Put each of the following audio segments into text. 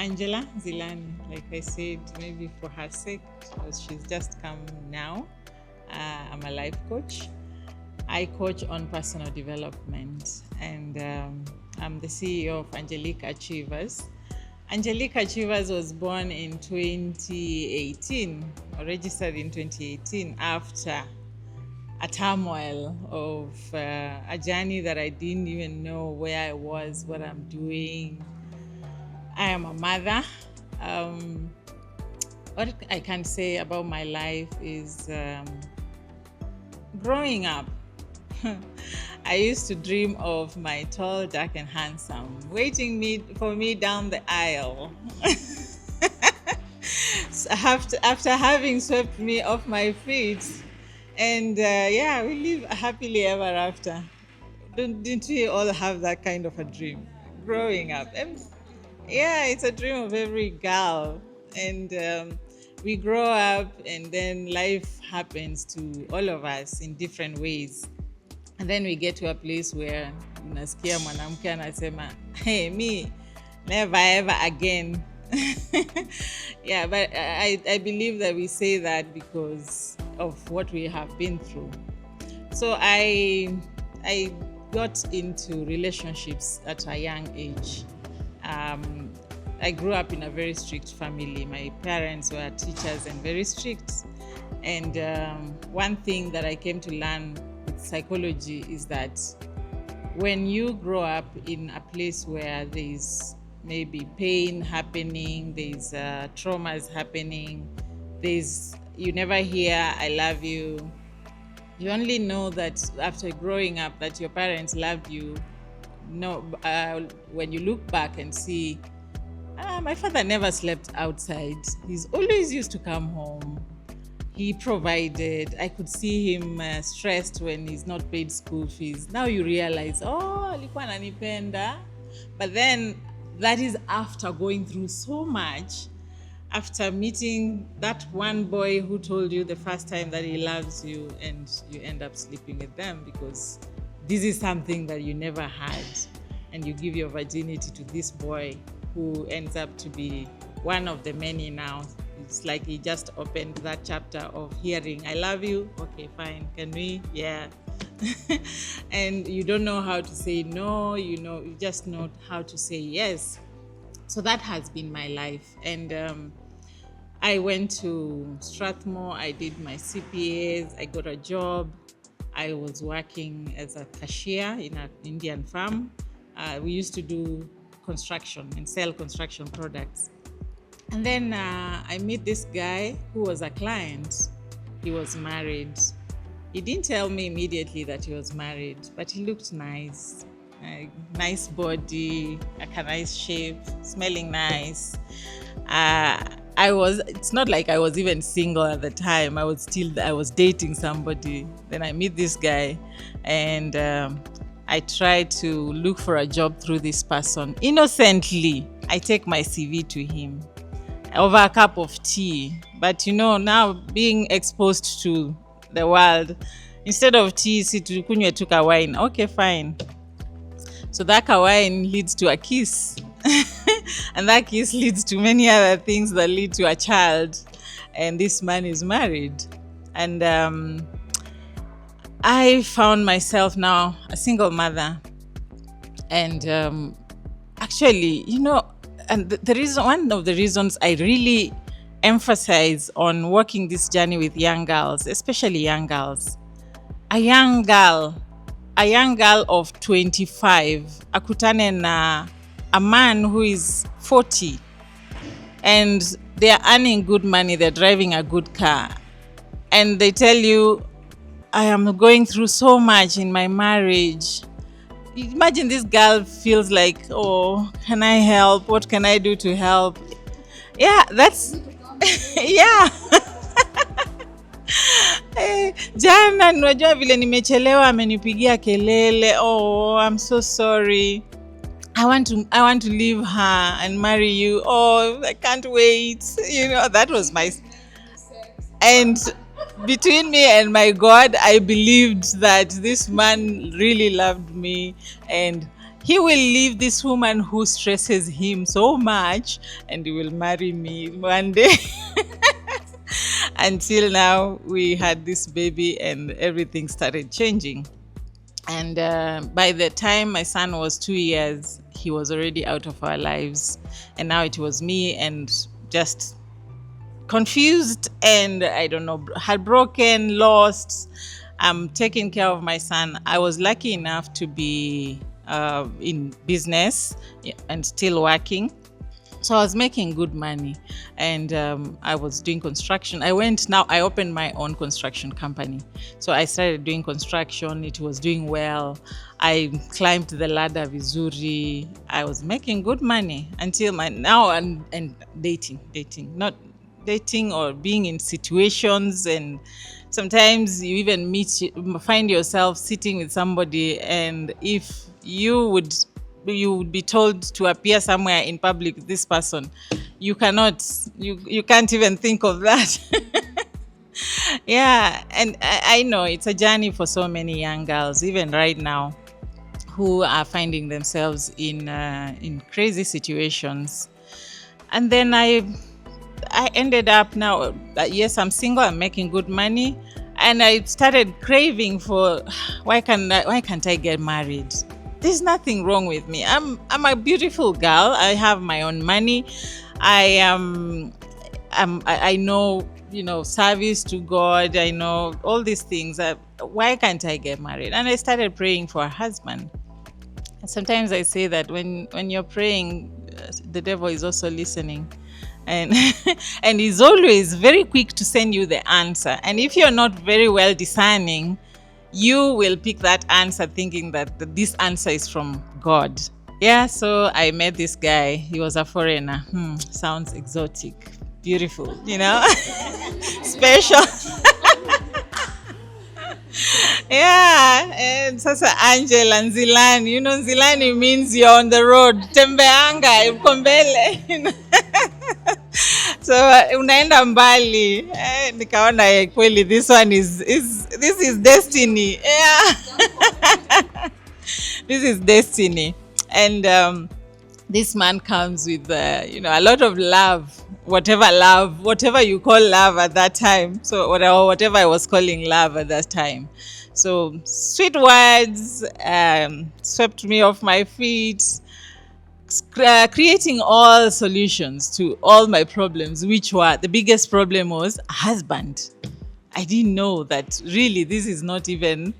Angela Nzilani, like I said, maybe for her sake, because she's just come now. I'm a life coach. I coach on personal development, and I'm the CEO of Angelique Achievers. Angelique Achievers was born in 2018, or registered in 2018, after a turmoil of a journey that I didn't even know where I was, what I'm doing. I am a mother. Um, what I can say about my life is growing up, I used to dream of my tall, dark, and handsome waiting for me down the aisle. After having swept me off my feet. And yeah, we live happily ever after. Didn't we all have that kind of a dream growing up? And yeah, it's a dream of every girl. And we grow up, and then life happens to all of us in different ways. And then we get to a place where unasikia mwanamke anasema, hey, me, never ever again. Yeah, but I believe that we say that because of what we have been through. So I got into relationships at a young age. I grew up in a very strict family. My parents were teachers and very strict. And one thing that I came to learn with psychology is that when you grow up in a place where there's maybe pain happening, there's traumas happening, you never hear "I love you." You only know that after growing up that your parents loved you. No, when you look back and see, my father never slept outside. He's always used to come home. He provided. I could see him stressed when he's not paid school fees. Now you realize, alikuwa ananipenda. But then that is after going through so much, after meeting that one boy who told you the first time that he loves you, and you end up sleeping with them because this is something that you never had, and you give your virginity to this boy who ends up to be one of the many now. It's like he just opened that chapter of hearing, I love you, okay, fine, can we? Yeah. And you don't know how to say no, you just know how to say yes. So that has been my life. And I went to Strathmore, I did my CPAs, I got a job. I was working as a cashier in an Indian farm. We used to do construction and sell construction products. And then I met this guy who was a client. He was married. He didn't tell me immediately that he was married, but he looked nice. Nice body, like a nice shape, smelling nice. It's not like I was even single at the time. I was dating somebody. Then I meet this guy, and I tried to look for a job through this person. Innocently, I take my CV to him over a cup of tea. But now being exposed to the world, instead of tea, kunywe tu wine. Okay, fine. So that wine leads to a kiss. And that kiss leads to many other things that lead to a child. And this man is married. And I found myself now a single mother. And actually, and the reason, one of the reasons I really emphasize on working this journey with young girls, especially young girls, a young girl of 25 akutane na a man who is 40, and they are earning good money, they're driving a good car, and they tell you, I am going through so much in my marriage. Imagine this girl feels like, oh, can I help? What can I do to help? Yeah, that's yeah. Jana unajua vile nimechelewa, amenipigia kelele. Oh, I'm so sorry. I want to leave her and marry you. Oh, I can't wait. That was my... And between me and my God, I believed that this man really loved me, and he will leave this woman who stresses him so much, and he will marry me one day. Until now, we had this baby, and everything started changing. And by the time my son was 2 years, he was already out of our lives. And now it was me, and just confused, and I don't know, heartbroken, lost. I'm taking care of my son. I was lucky enough to be in business and still working. So I was making good money, and I was doing construction. I opened my own construction company. So I started doing construction. It was doing well. I climbed the ladder vizuri. I was making good money until now, and dating, not dating or being in situations. And sometimes you even find yourself sitting with somebody, and if you would be told to appear somewhere in public with this person, you can't even think of that. Yeah, and I know it's a journey for so many young girls, even right now, who are finding themselves in crazy situations. And then I ended up now, yes, I'm single, I'm making good money, and I started craving for why can't I get married? There's nothing wrong with me. I'm a beautiful girl. I have my own money. I know, service to God. I know all these things. Why can't I get married? And I started praying for a husband. And sometimes I say that when you're praying, the devil is also listening. And and he's always very quick to send you the answer. And if you're not very well discerning, you will pick that answer thinking that this answer is from God. Yeah, so I met this guy. He was a foreigner. Sounds exotic, beautiful, special. Yeah, and sasa Angela, Nzilani. Nzilani means you're on the road. Tembeanga, uko mbele. So unaenda mbali. Nikaona kweli this one is destiny. Yeah. This is destiny. And this man comes with a lot of love, whatever you call love at that time. So whatever I was calling love at that time. So sweet words swept me off my feet, creating all solutions to all my problems, which were, the biggest problem was a husband. I didn't know that really this is not even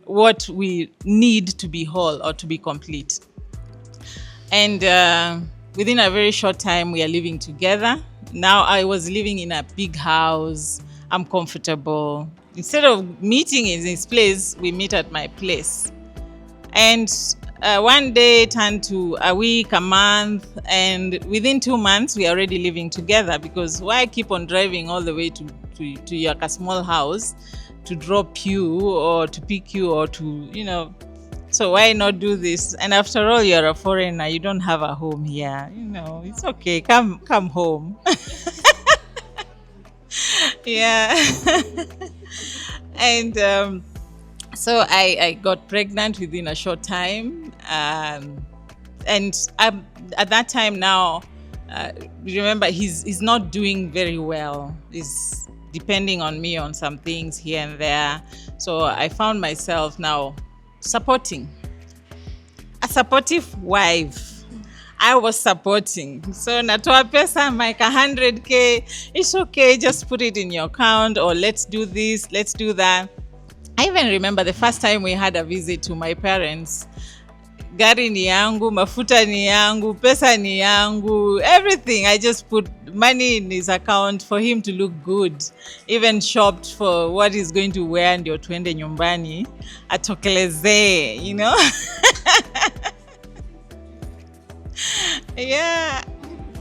what we need to be whole or to be complete. And within a very short time, we are living together. Now I was living in a big house. I'm comfortable. Instead of meeting in his place, we meet at my place. And one day turned to a week, a month, and within 2 months, we are already living together, because why keep on driving all the way to your small house to drop you or to pick you or to, so why not do this? And after all, you're a foreigner, you don't have a home here. It's okay, come home. Yeah. And so I got pregnant within a short time. And at that time now, remember, he's not doing very well. He's depending on me on some things here and there. So I found myself now supporting. A supportive wife. I was supporting. So natoa pesa, I'm like 100K. It's okay, just put it in your account, or let's do this, let's do that. I even remember the first time we had a visit to my parents. Gari ni yangu, mafuta ni yangu, pesa ni yangu, everything. I just put money in his account for him to look good. Even shopped for what he's going to wear ndio tuende nyumbani. Atokeleze, Yeah.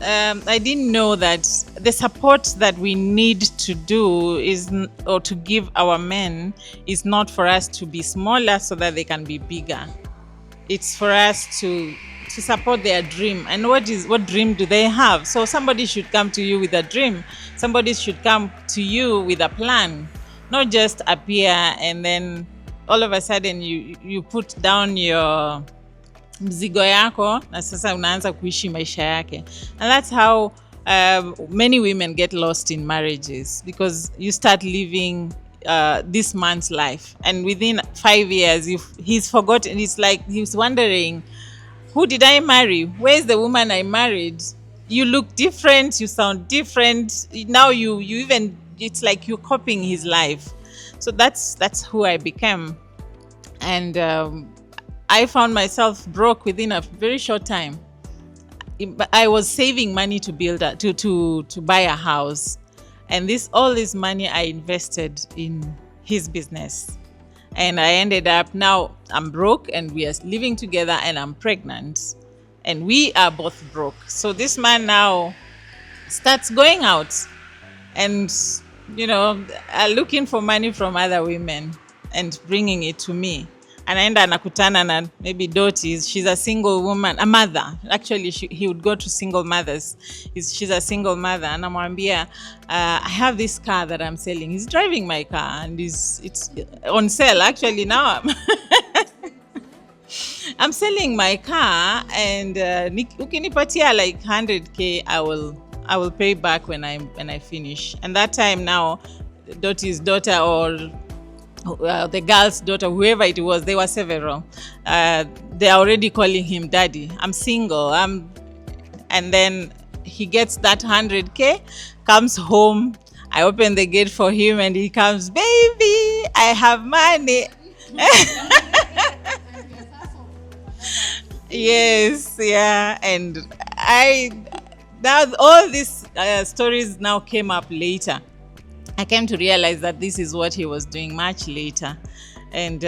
I didn't know that the support that we need to do or to give our men is not for us to be smaller so that they can be bigger. It's for us to support their dream. And what dream do they have? So somebody should come to you with a dream. Somebody should come to you with a plan, not just appear and then all of a sudden you put down your mzigo yako na sasa unaanza kuishi maisha yake. And that's how many women get lost in marriages, because you start living this man's life, and within 5 years he's forgotten. It's like he's wondering, who did I marry? Where's the woman I married? You look different, you sound different. Now you even, it's like you're copying his life. So that's who I became. And I found myself broke within a very short time. I was saving money to build to buy a house, and all this money I invested in his business, and I ended up, now I'm broke and we are living together, and I'm pregnant, and we are both broke. So this man now starts going out and looking for money from other women and bringing it to me. Anaenda anakutana na maybe Dotis. She's a single woman, a mother. Actually, he would go to single mothers. She's a single mother. Anamwambia, I have this car that I'm selling. He's driving my car and it's on sale. Actually, now I'm selling my car, and ukinipatia like 100K, I will pay back when I finish. And that time now, Doti's daughter, or the girl's daughter, whoever it was, they were several. They're already calling him daddy. I'm single. And then he gets that 100K, comes home. I open the gate for him, and he comes, baby, I have money. Yes, yeah. And now all these stories now came up later. I came to realize that this is what he was doing much later. And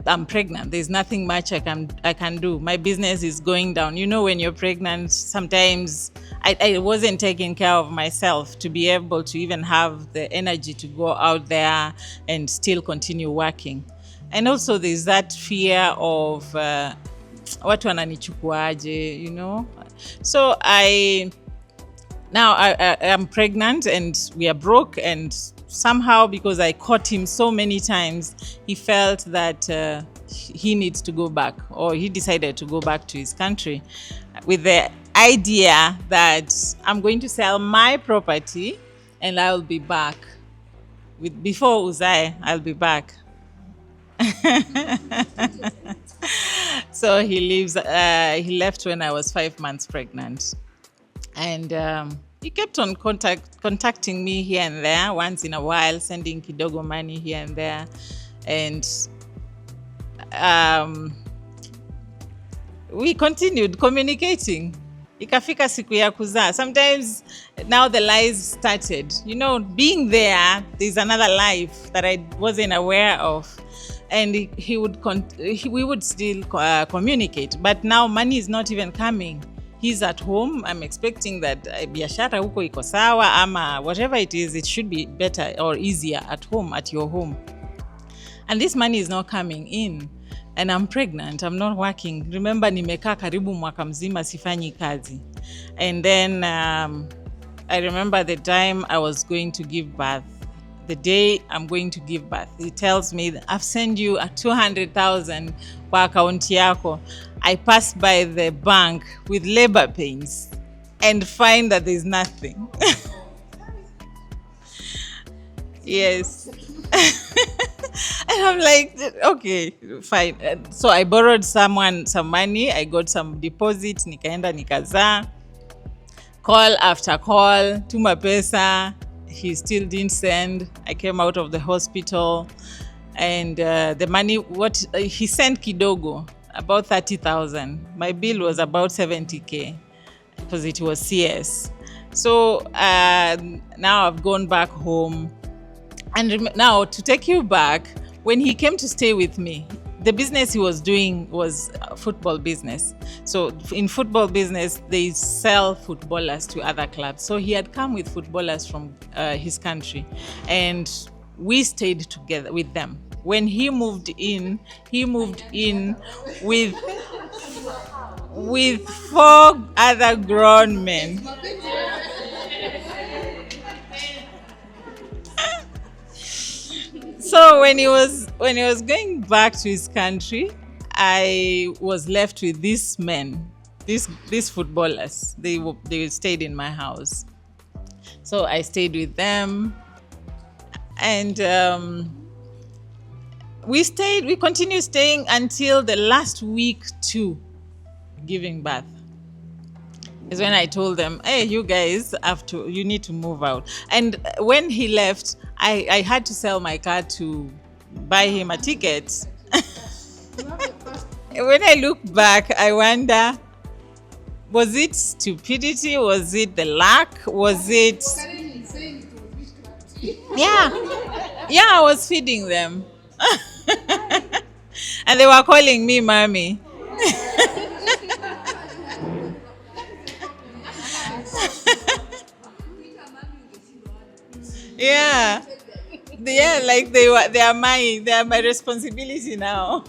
I'm pregnant. There's nothing much I can do. My business is going down. When you're pregnant, sometimes I wasn't taking care of myself to be able to even have the energy to go out there and still continue working. And also there's that fear of watu wananichukuaje, So now I'm pregnant and we are broke, and somehow, because I caught him so many times, he felt that he needs to go back, or he decided to go back to his country with the idea that I'm going to sell my property and I'll be back. Before Uzai, I'll be back. So he left when I was 5 months pregnant. And he kept on contacting me here and there, once in a while, sending kidogo money here and there. And we continued communicating. Ikafika siku ya kuzaa. Sometimes now the lies started. Being there's another life that I wasn't aware of. And we would still communicate. But now money is not even coming. He's at home. I'm expecting that biashara huko iko sawa, ama whatever it is, it should be better or easier at home, at your home. And this money is not coming in. And I'm pregnant. I'm not working. Remember, nimekaa karibu mwaka mzima sifanyi kazi. And then I remember the time I was going to give birth. The day I'm going to give birth, he tells me, I've sent you a 200,000 kwa akaunti yako. I pass by the bank with labor pains and find that there's nothing. Yes. And I'm like, okay, fine. So I borrowed someone some money. I got some deposit. Nikaenda nikazaa. Call after call. Tuma pesa. He still didn't send. I came out of the hospital. And the money, he sent kidogo, about 30,000. My bill was about 70K because it was CS. So now I've gone back home. And now, to take you back, when he came to stay with me, the business he was doing was a football business. So in football business, they sell footballers to other clubs. So he had come with footballers from his country, and we stayed together with them. When he moved in with 4 other grown men. So when he was going back to his country, I was left with these men, these footballers. They stayed in my house, so I stayed with them, and we continued staying until the last week to giving birth. Is when I told them, hey, you guys you need to move out. And when he left, I had to sell my car to buy him a ticket. When I look back, I wonder, was it stupidity? Was it the luck? Was it... Yeah. Yeah, I was feeding them. And they were calling me mommy. Yeah. Yeah, like they are my responsibility now.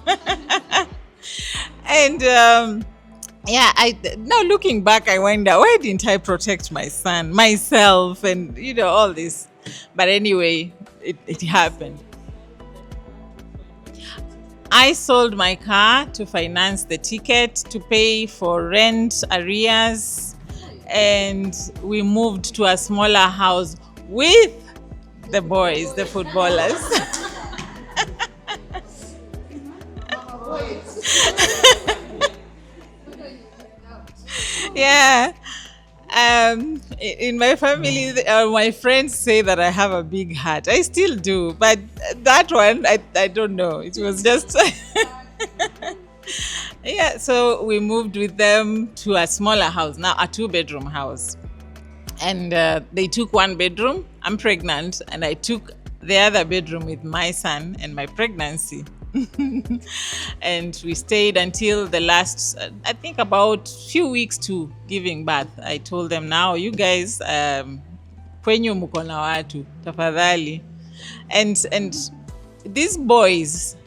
And yeah, now looking back, I wonder, why didn't I protect my son, myself, and all this? But anyway, it happened. I sold my car to finance the ticket, to pay for rent arrears, and we moved to a smaller house with the boys, the footballers. Yeah. In my family, my friends say that I have a big heart. I still do, but that one, I don't know. It was just... Yeah, so we moved with them to a smaller house, now a 2-bedroom house. And they took 1 bedroom. I'm pregnant, and I took the other bedroom with my son and my pregnancy. And we stayed until the last, I think, about few weeks to giving birth. I told them, now you guys, kwenyu mko na watu tafadhali. And these boys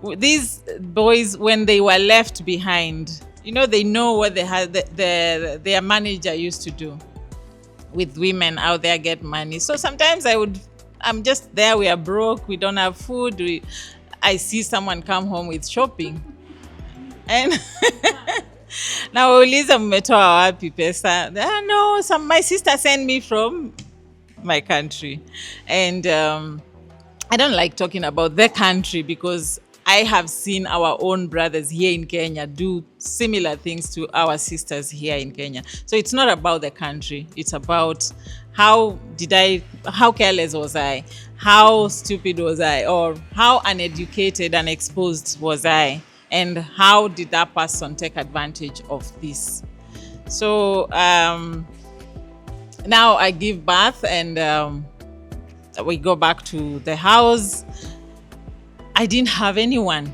when they were left behind, they know what they had, their manager used to do with women out there, get money. So sometimes I'm just there, we are broke, we don't have food, I see someone come home with shopping, and now wauliza mmetoa wapi pesa? No, my sister sent me from my country. And I don't like talking about the country, because I have seen our own brothers here in Kenya do similar things to our sisters here in Kenya. So it's not about the country. It's about how careless was I? How stupid was I? Or how uneducated and exposed was I? And how did that person take advantage of this? So now I give birth, and we go back to the house. I didn't have anyone.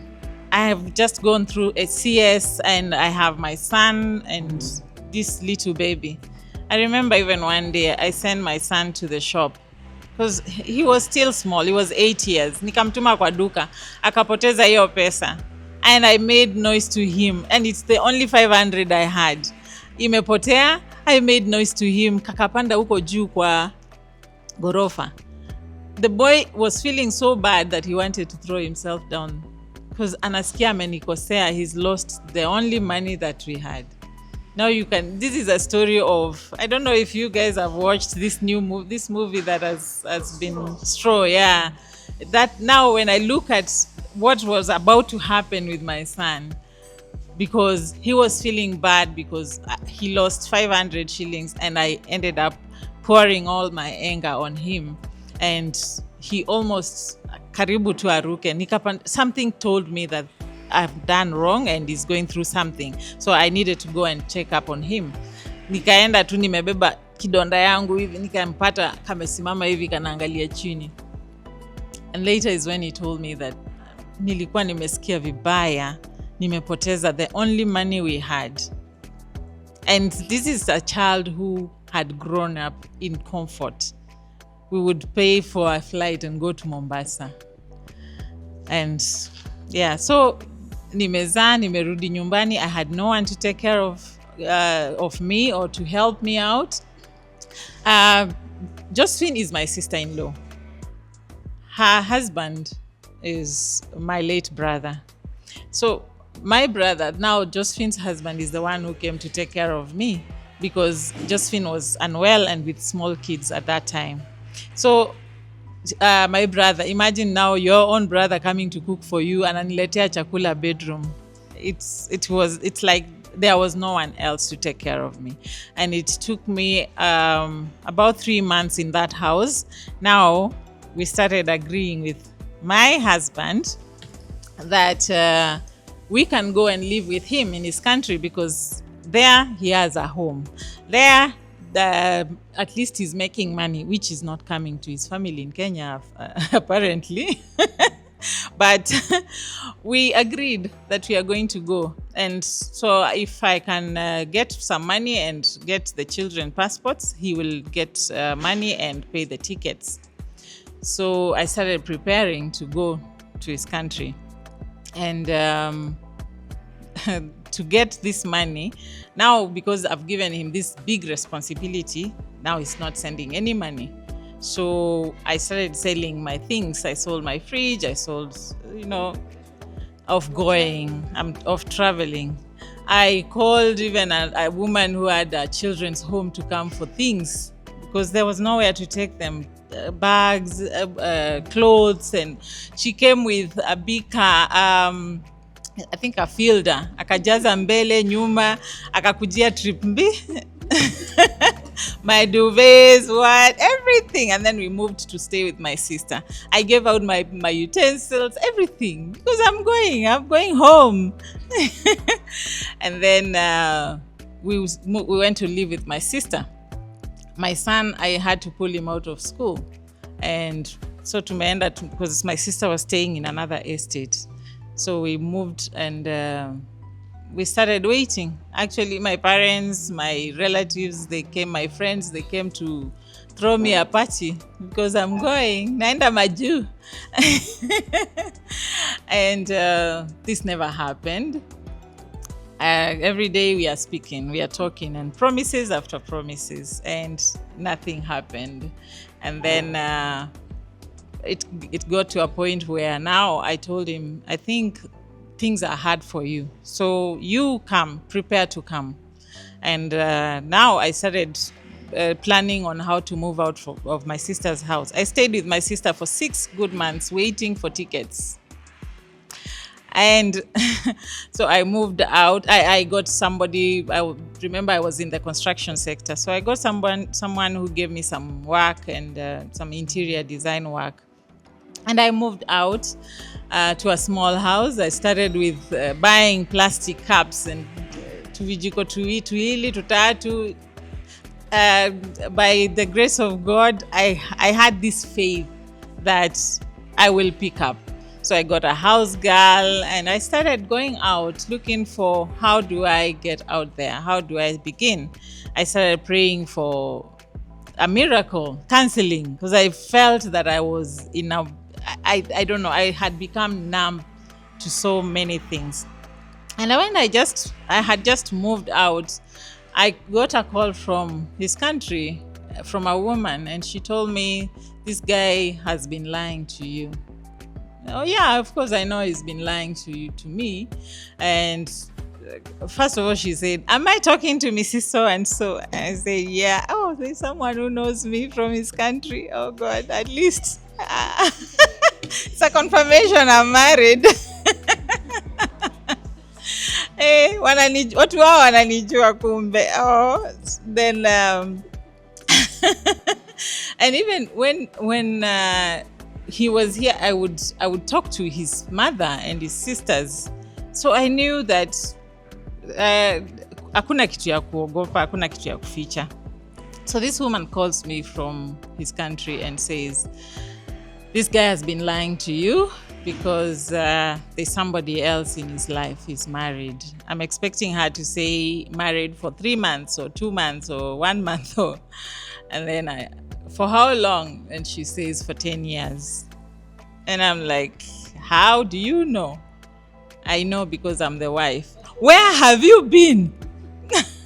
I have just gone through a CS, and I have my son and this little baby. I remember even one day I sent my son to the shop because he was still small. He was 8 years. Nikamtuma kwa duka, akapoteza hiyo pesa. And I made noise to him, and it's the only 500 I had. Imepotea. I made noise to him. Kakapanda huko juu kwa gorofa. The boy was feeling so bad that he wanted to throw himself down because anasikia amenikosea. He's lost the only money that we had. Now this is a story of, I don't know if you guys have watched this movie that has been Straw. Yeah. That now when I look at what was about to happen with my son, because he was feeling bad because he lost 500 shillings, and I ended up pouring all my anger on him. And he almost karibu tu aruke. Something told me that I've done wrong and he's going through something. So I needed to go and check up on him. Nikaenda tu nimebeba kidonda yangu hivi, nikampata kamesimama hivi kanaangalia chini. And later is when he told me that nilikuwa nimesikia vibaya, nimepoteza the only money we had. And this is a child who had grown up in comfort. We would pay for a flight and go to Mombasa. And yeah, so nimerudi nyumbani. I had no one to take care of me or to help me out. Josephine is my sister-in-law. Her husband is my late brother. So my brother, now Josephine's husband, is the one who came to take care of me because Josephine was unwell and with small kids at that time. So my brother, imagine now your own brother coming to cook for you and ananiletea chakula bedroom. It's like there was no one else to take care of me, and it took me about 3 months in that house. Now we started agreeing with my husband that we can go and live with him in his country because there he has a home. There, at least he's making money, which is not coming to his family in Kenya, apparently. But we agreed that we are going to go. And so if I can get some money and get the children passports, he will get money and pay the tickets. So I started preparing to go to his country. And to get this money, now because I've given him this big responsibility, now he's not sending any money. So I started selling my things. I sold my fridge, I sold, of traveling. I called even a woman who had a children's home to come for things because there was nowhere to take them. Bags, clothes, and she came with a big car, I think a fielder, akajaza mbele nyuma, akakujia trip mbi. My duvets, everything. And then we moved to stay with my sister. I gave out my utensils, everything, because I'm going home. And then we went to live with my sister. My son, I had to pull him out of school. And so because my sister was staying in another estate. So we moved and we started waiting. Actually, my parents, my relatives, my friends, they came to throw me a party because I'm going. Naenda maju. And this never happened. Every day we are speaking, we are talking, and promises after promises, and nothing happened. And then it got to a point where now I told him, I think things are hard for you, so you prepare to come. And now I started planning on how to move out of my sister's house. I stayed with my sister for 6 good months waiting for tickets. And so I moved out. I got somebody. I remember I was in the construction sector, so I got someone who gave me some work and some interior design work. And I moved out to a small house. I started with buying plastic cups and tuvijiko tuwili tutatu. By the grace of God, I had this faith that I will pick up. So I got a house girl and I started going out looking for how do I get out there? How do I begin? I started praying for a miracle, counseling, because I felt that I was I don't know, I had become numb to so many things. And when I had just moved out, I got a call from his country, from a woman, and she told me, this guy has been lying to you. Oh yeah, of course I know he's been lying to me. And first of all, she said, am I talking to Mrs. So-and-so? And I said, yeah. Oh, there's someone who knows me from his country. Oh God, at least it's a confirmation I'm married. Hey, watu wao wananijua kumbe. Oh, then and even when he was here, I would talk to his mother and his sisters. So I knew that hakuna kitu ya kuogopa, hakuna kitu ya kuficha. So this woman calls me from his country and says, this guy has been lying to you because there's somebody else in his life. He's married. I'm expecting her to say married for 3 months or 2 months or 1 month. And then for how long? And she says for 10 years. And I'm like, how do you know? I know because I'm the wife. Where have you been?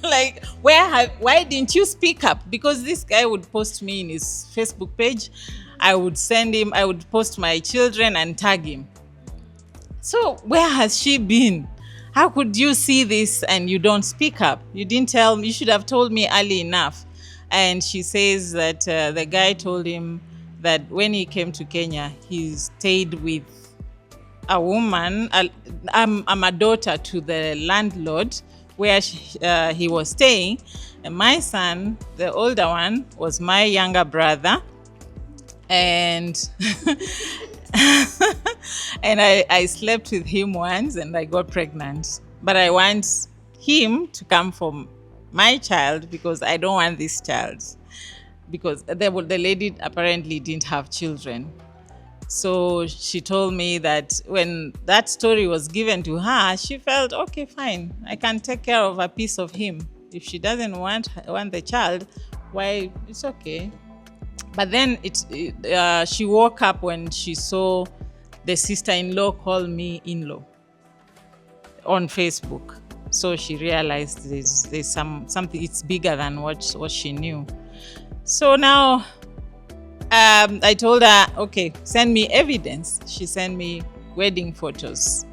Like, why didn't you speak up? Because this guy would post me in his Facebook page. I would post my children and tag him. So where has she been? How could you see this and you don't speak up? You didn't tell me. You should have told me early enough. And she says that the guy told him that when he came to Kenya, he stayed with a woman. I'm a daughter to the landlord where he was staying. And my son, the older one, was my younger brother. And and I slept with him once and I got pregnant. But I want him to come for my child because I don't want this child. Because the lady apparently didn't have children. So she told me that when that story was given to her, she felt, okay, fine, I can take care of a piece of him. If she doesn't want the child, why, it's okay. But then she woke up when she saw the sister-in-law call me in-law on Facebook. So she realized there's something, it's bigger than what she knew. So now I told her, okay, send me evidence. She sent me wedding photos.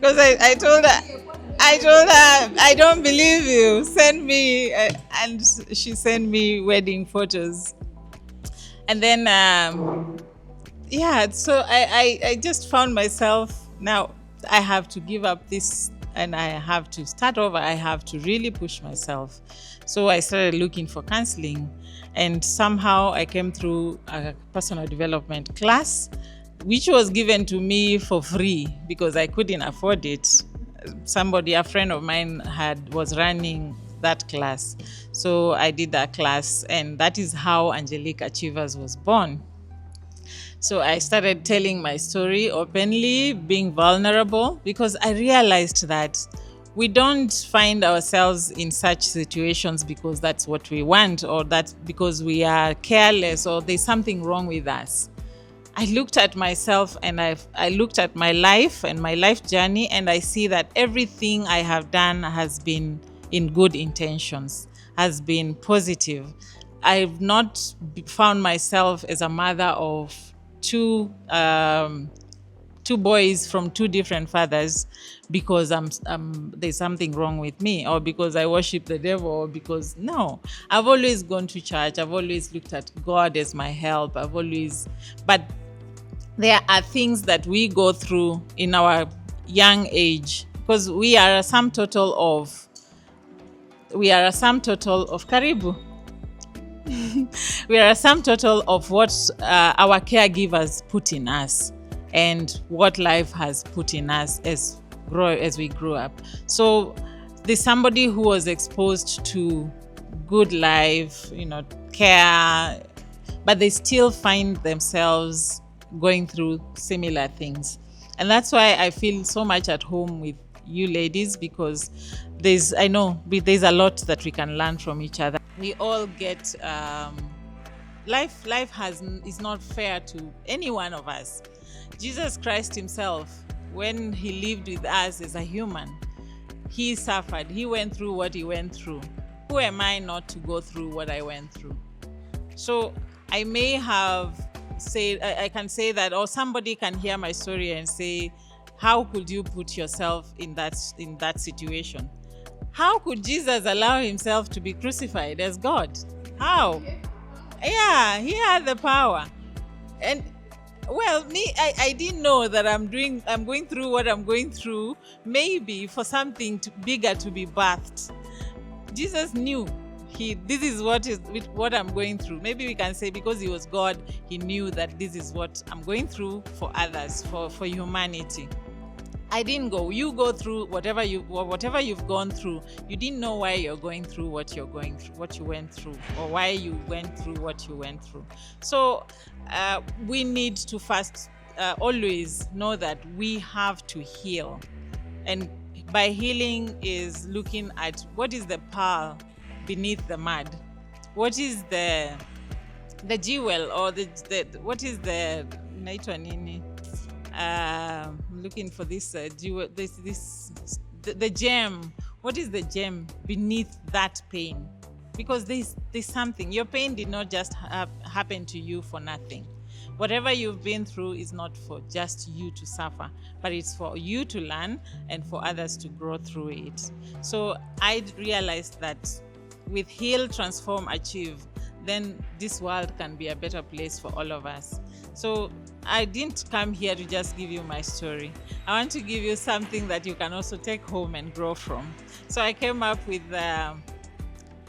Because I told her, I don't believe you. Send me, and she sent me wedding photos. And then, so I just found myself, now I have to give up this and I have to start over. I have to really push myself. So I started looking for counseling, and somehow I came through a personal development class, which was given to me for free because I couldn't afford it. A friend of mine was running that class. So I did that class, and that is how Angelique Achievers was born. So I started telling my story openly, being vulnerable, because I realized that we don't find ourselves in such situations because that's what we want, or that's because we are careless, or there's something wrong with us. I looked at myself and I looked at my life and my life journey, and I see that everything I have done has been in good intentions, has been positive. I've not found myself as a mother of two boys from two different fathers because there's something wrong with me, or because I worship the devil, or because, no, I've always gone to church. I've always looked at God as my help. But there are things that we go through in our young age, because we are a sum total of karibu. We are a sum total of what our caregivers put in us and what life has put in us as we grew up. So there's somebody who was exposed to good life, care, but they still find themselves going through similar things. And that's why I feel so much at home with you ladies, because there's a lot that we can learn from each other. We all get life is not fair to any one of us. Jesus Christ himself, when he lived with us as a human, he suffered. He went through what he went through. Who am I not to go through what I went through? So I may have said, I can say that, or somebody can hear my story and say, how could you put yourself in that situation? How could Jesus allow himself to be crucified as God? How? Yeah, he had the power. And well, I didn't know that I'm going through what I'm going through, maybe for something bigger to be birthed. Jesus knew this is what I'm going through. Maybe we can say because he was God, he knew that this is what I'm going through for others, for humanity. I didn't go. You go through whatever you've gone through. You didn't know why you're going through what you're going through, what you went through, or why you went through what you went through. So we need to first always know that we have to heal, and by healing is looking at what is the pearl beneath the mud, what is the jewel, or what is the naitwa nini. I'm looking for this jewel, the gem. What is the gem beneath that pain? Because there's something. Your pain did not just happen to you for nothing. Whatever you've been through is not for just you to suffer, but it's for you to learn and for others to grow through it. So I realized that with Heal, Transform, Achieve, then this world can be a better place for all of us. So I didn't come here to just give you my story. I want to give you something that you can also take home and grow from. So I came up with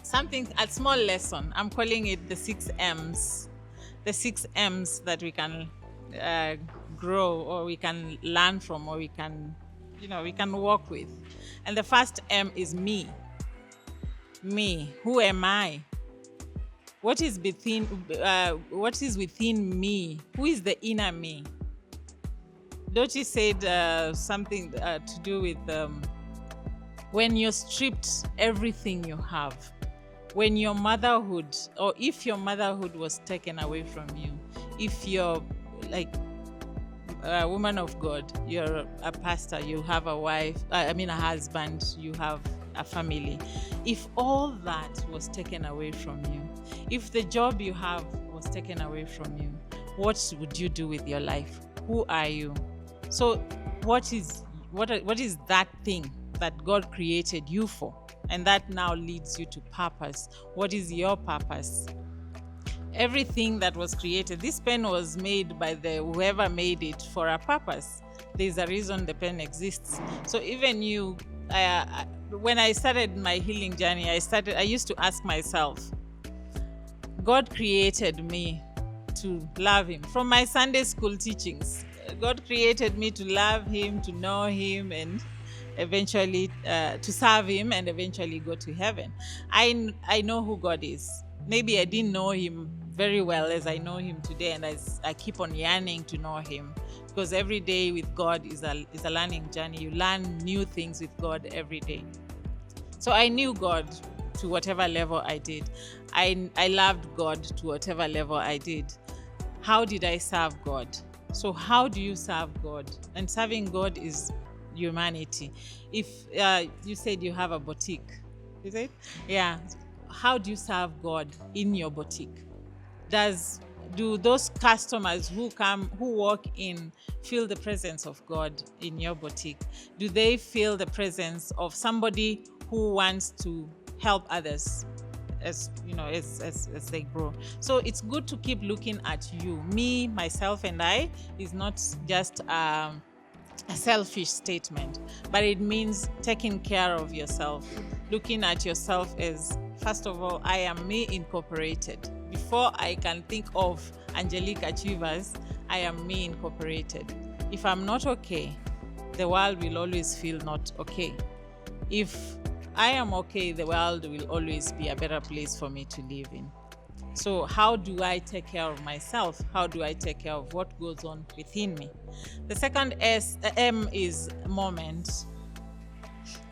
something, a small lesson. I'm calling it the 6 M's. The 6 M's that we can grow, or we can learn from, or we can work with. And the first M is me. Me. Who am I? What is within me? Who is the inner me? Doty said something to do with when you're stripped everything you have. When your motherhood, or if your motherhood was taken away from you, if you're like a woman of God, you're a pastor, you have a wife, a husband, you have a family. If all that was taken away from you, if the job you have was taken away from you, what would you do with your life? Who are you? So what is that thing that God created you for? And that now leads you to purpose. What is your purpose? Everything that was created, this pen was made by whoever made it for a purpose. There's a reason the pen exists. So even you, when I started my healing journey, I used to ask myself, God created me to love him. From my Sunday school teachings, God created me to love him, to know him, and eventually to serve him, and eventually go to heaven. I know who God is. Maybe I didn't know him very well as I know him today, and I keep on yearning to know him, because every day with God is a learning journey. You learn new things with God every day. So I knew God to whatever level I did. I loved God to whatever level I did. How did I serve God? So how do you serve God? And serving God is humanity. If you said you have a boutique, is it? Yeah. How do you serve God in your boutique? Do those customers who walk in feel the presence of God in your boutique? Do they feel the presence of somebody who wants to help others as they grow? So it's good to keep looking at you. Me, myself, and I is not just a selfish statement, but it means taking care of yourself, looking at yourself as, first of all, I am me incorporated. Before I can think of Angelique Achievers, I am me incorporated. If I'm not okay, the world will always feel not okay. If I am okay, the world will always be a better place for me to live in. So how do I take care of myself? How do I take care of what goes on within me? The second M is moment.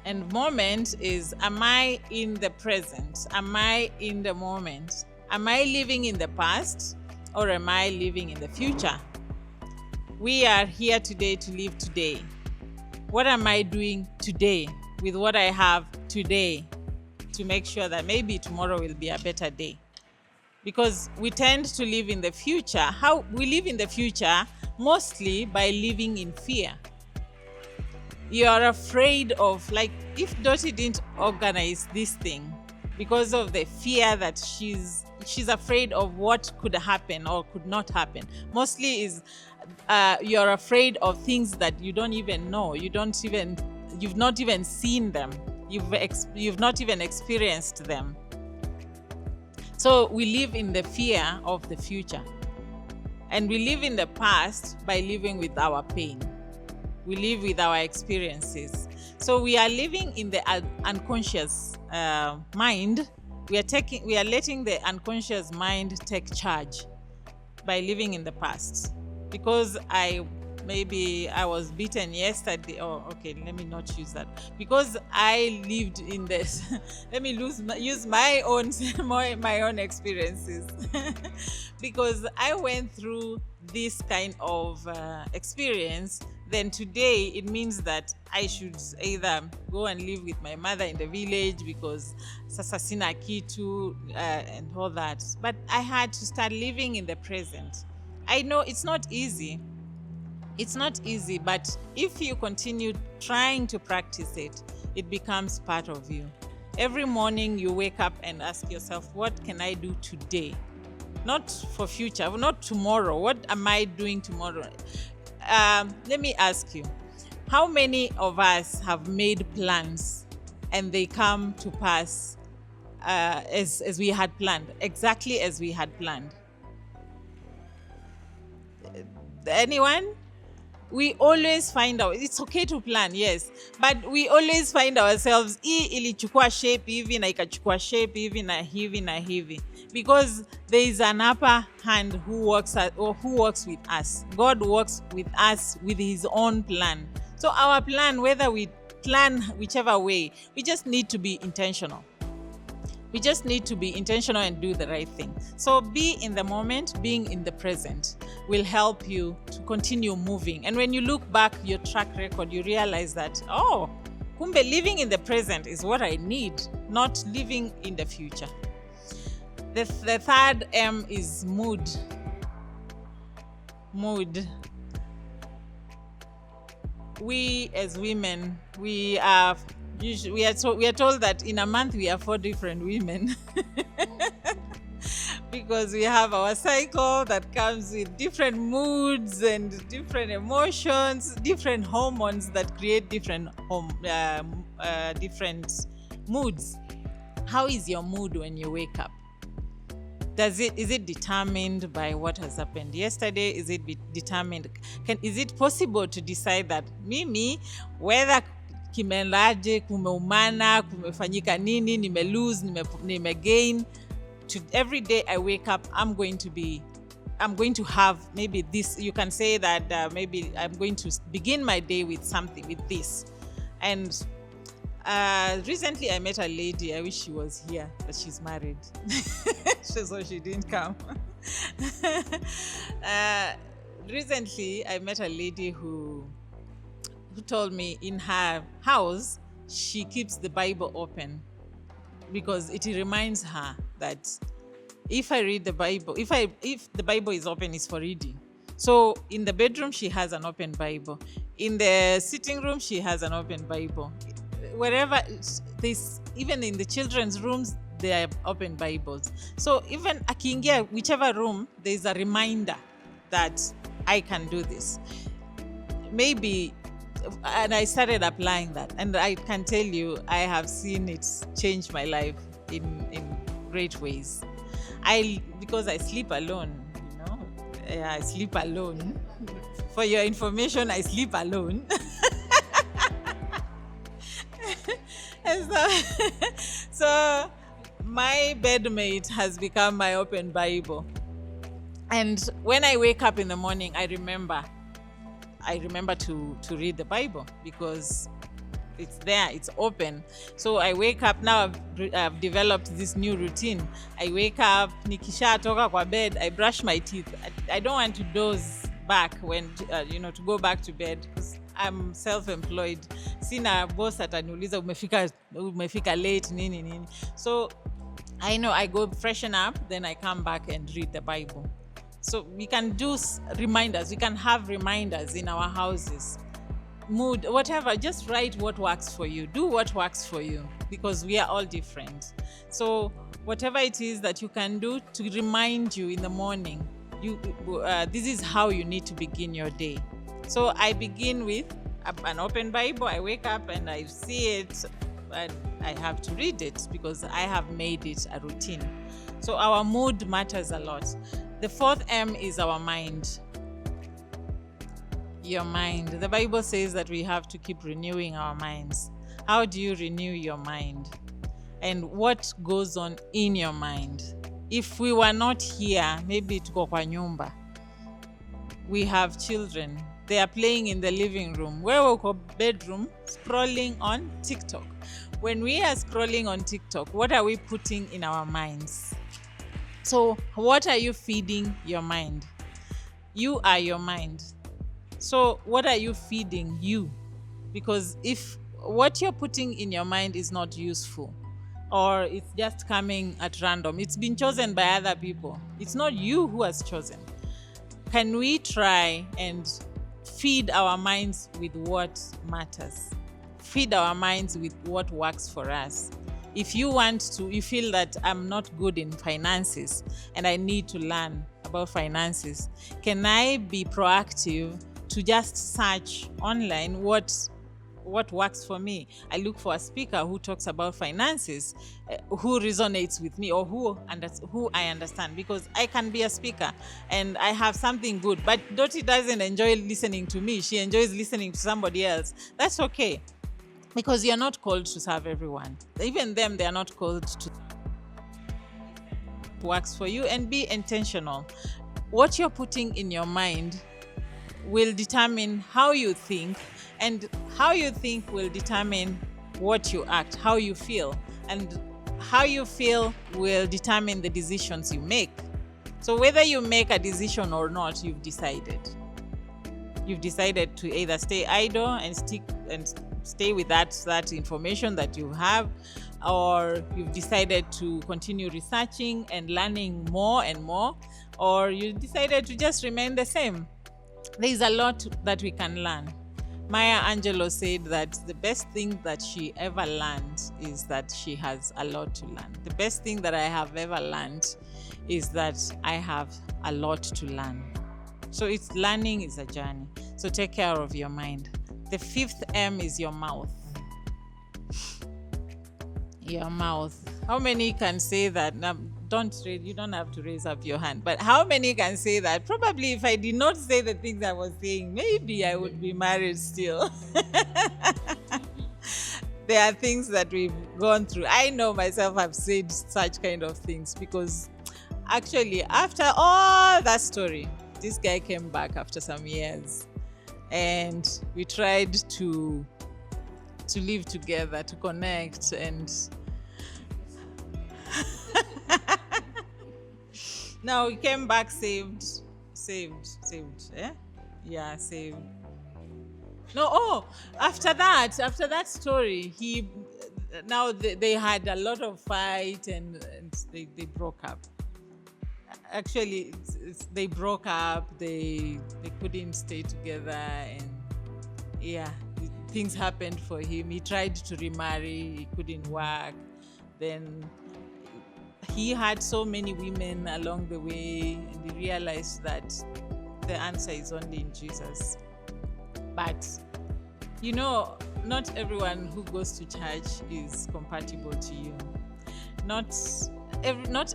And moment is, am I in the present? Am I in the moment? Am I living in the past, or am I living in the future? We are here today to live today. What am I doing today with what I have today to make sure that maybe tomorrow will be a better day? Because we tend to live in the future. How we live in the future? Mostly by living in fear. You are afraid of, like, if Doty didn't organize this thing because of the fear that she's afraid of what could happen or could not happen. Mostly is you're afraid of things that you don't even know. You've not even seen them. You've not even experienced them. So we live in the fear of the future. And we live in the past by living with our pain. We live with our experiences. So we are living in the unconscious mind. We are letting the unconscious mind take charge by living in the past. Because I was beaten yesterday. Oh, okay, let me not use that. Because I lived in this. Let me use my own experiences. Because I went through this kind of experience. Then today it means that I should either go and live with my mother in the village because sasa sina kitu and all that. But I had to start living in the present. I know it's not easy. It's not easy, but if you continue trying to practice it, it becomes part of you. Every morning you wake up and ask yourself, what can I do today? Not for future, not tomorrow. What am I doing tomorrow? Let me ask you, how many of us have made plans and they come to pass as we had planned, exactly as we had planned? Anyone? We always find out, it's okay to plan, yes, but we always find ourselves ilichukua shape hivi na ikachukua shape hivi na hivi na hivi, because there is an upper hand who works with us. God works with us with his own plan. So our plan, whether we plan whichever way, we just need to be intentional. We just need to be intentional and do the right thing. So be in the moment, being in the present will help you to continue moving. And when you look back your track record, you realize that, oh, kumbe living in the present is what I need, not living in the future. The third M is mood. Mood. We as women, we are told that in a month we are 4 different women. Because we have our cycle that comes with different moods and different emotions, different hormones that create different different moods. How is your mood when you wake up? Is it determined by what has happened yesterday? Is it determined? Is it possible to decide that mimi, whether kimelaje, kumeumana, kumefanyika nini, nime lose, nime gain, every day I wake up, I'm going to have maybe this. You can say that maybe I'm going to begin my day with something, with this. And recently I met a lady, I wish she was here, but she's married. So she didn't come. Recently I met a lady who told me in her house she keeps the Bible open because it reminds her that if I read the Bible, if the Bible is open, it's for reading. So in the bedroom she has an open Bible, in the sitting room she has an open Bible, wherever this, even in the children's rooms there are open Bibles. So even akiingia whichever room, there's a reminder that I can do this. Maybe, and I started applying that, and I can tell you I have seen it change my life in great ways. Because I sleep alone, I sleep alone. For your information, I sleep alone. And so my bedmate has become my open Bible. And when I wake up in the morning, I remember to read the Bible because it's there, it's open. So I wake up now. I've developed this new routine. I wake up, nikisha toka kwa bed, I brush my teeth. I don't want to doze back when to go back to bed because I'm self-employed. Sina boss ataniuliza umefika late nini. So I know I go freshen up, then I come back and read the Bible. So we can do reminders. We can have reminders in our houses. Mood, whatever, just write what works for you. Do what works for you because we are all different. So whatever it is that you can do to remind you in the morning, this is how you need to begin your day. So I begin with an open Bible. I wake up and I see it and I have to read it because I have made it a routine. So our mood matters a lot. The fourth M is our mind. Your mind. The Bible says that we have to keep renewing our minds. How do you renew your mind? And what goes on in your mind? If we were not here, maybe tuko kwa nyumba. We have children. They are playing in the living room. Wewe uko bedroom scrolling on TikTok. When we are scrolling on TikTok, what are we putting in our minds? So what are you feeding your mind? You are your mind. So what are you feeding you? Because if what you're putting in your mind is not useful, or it's just coming at random, it's been chosen by other people. It's not you who has chosen. can we try and feed our minds with what matters? Feed our minds with what works for us. If you feel that I'm not good in finances and I need to learn about finances, can I be proactive to just search online what works for me? I look for a speaker who talks about finances, who resonates with me, or who I understand, because I can be a speaker and I have something good, but Dottie doesn't enjoy listening to me. She enjoys listening to somebody else. That's okay, because you're not called to serve everyone. Even them, they are not called to works for you. And be intentional. What you're putting in your mind will determine how you think, and how you think will determine what you act, how you feel, and how you feel will determine the decisions you make. So whether you make a decision or not, you've decided to either stay idle and stay with that information that you have, or you've decided to continue researching and learning more and more, or you decided to just remain the same. There's a lot that we can learn. Maya Angelou said that the best thing that she ever learned is that she has a lot to learn. The best thing that I have ever learned is that I have a lot to learn. So learning is a journey. So take care of your mind. The 5th M is your mouth. Your mouth. How many can say that? Now, you don't have to raise up your hand, but how many can say that? Probably if I did not say the things I was saying, maybe I would be married still. There are things that we've gone through. I know myself have said such kind of things, because actually after all that story, this guy came back after some years, and we tried to live together, to connect, and now he came back saved. Yeah, saved. No, after that story, they had a lot of fight, and they broke up. Actually, they broke up. They couldn't stay together, and yeah, things happened for him. He tried to remarry, it couldn't work. Then he had so many women along the way, and he realized that the answer is only in Jesus. But not everyone who goes to church is compatible to you. Not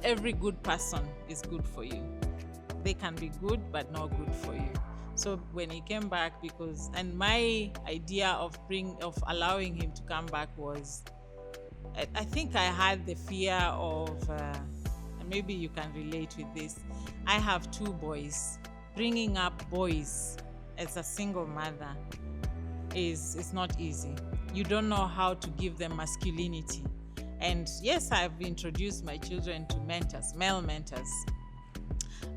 every good person is good for you. They can be good, but not good for you. So when he came back, and my idea of allowing him to come back was, I think I had the fear of, and maybe you can relate with this. I have 2 boys. Bringing up boys as a single mother is not easy. You don't know how to give them masculinity. And yes, I've introduced my children to mentors, male mentors.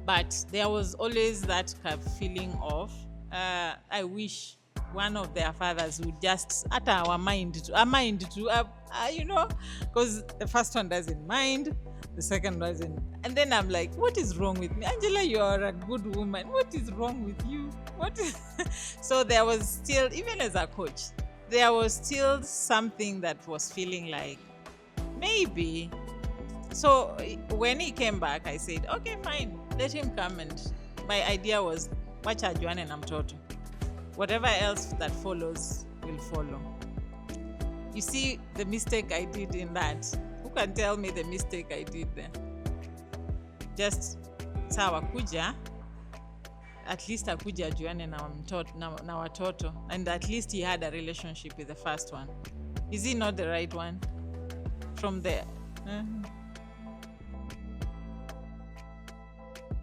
But there was always that kind of feeling of, I wish one of their fathers would just utter our mind to, because the first one doesn't mind, the second doesn't. And then I'm like, what is wrong with me? Angela, you are a good woman. What is wrong with you? So there was still, even as a coach, there was still something that was feeling like, maybe. So when he came back, I said, okay, fine, let him come. And my idea was, wacha juane na mtoto. Whatever else that follows will follow. You see the mistake I did in that? Who can tell me the mistake I did there? Just sawa kuja, at least akuja juane na watoto, and at least he had a relationship with the first one. Is he not the right one? From there.